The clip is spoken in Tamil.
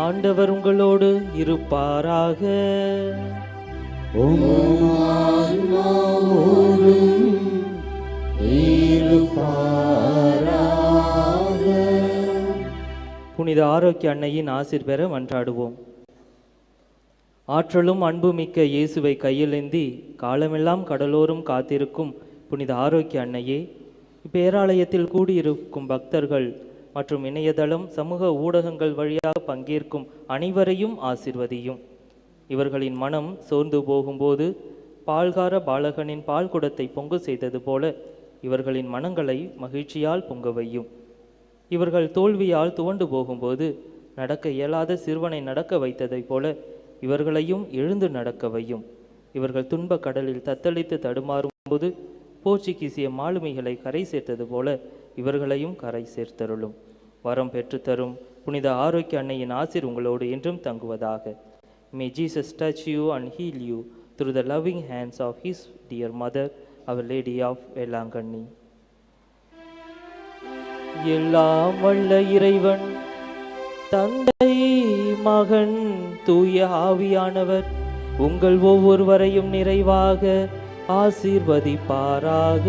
ஆண்டவர் உங்களோடு இருப்பாராக. புனித ஆரோக்கிய அன்னையின் ஆசீர் பெற மன்றாடுவோம். ஆற்றலும் அன்புமிக்க இயேசுவை கையிலேந்தி காலமெல்லாம் கடலோறும் காத்திருக்கும் புனித ஆரோக்கிய அன்னையே, இப்பேராலயத்தில் கூடியிருக்கும் பக்தர்கள் மற்றும் இணையதளம் சமூக ஊடகங்கள் வழியாக பங்கேற்கும் அனைவரையும் ஆசிர்வதியும். இவர்களின் மனம் சோர்ந்து போகும்போது பால்கார பாலகனின் பால் குடத்தை பொங்கு செய்தது போல இவர்களின் மனங்களை மகிழ்ச்சியால் பொங்க வையும். இவர்கள் தோல்வியால் துவண்டு போகும்போது நடக்க இயலாத சிறுவனை நடக்க வைத்ததைப் போல இவர்களையும் எழுந்து நடக்க வையும். இவர்கள் துன்ப கடலில் தத்தளித்து தடுமாறும் போது போர்ச்சுகீசிய மாலுமிகளை கரை சேர்த்தது போல இவர்களையும் கரை சேர்த்தருளும். வரம் பெற்றுத்தரும் புனித ஆரோக்கிய அன்னையின் ஆசீர் உங்களோடு என்றும் தங்குவதாக. May Jesus touch you and heal you through the loving hands of his dear mother, Our Lady of Velanganni. எல்லாம் வல்ல இறைவன் தந்தை, மகன், தூய ஆவியானவர் உங்கள் ஒவ்வொருவரையும் நிறைவாக ஆசீர்வதிப்பாராக.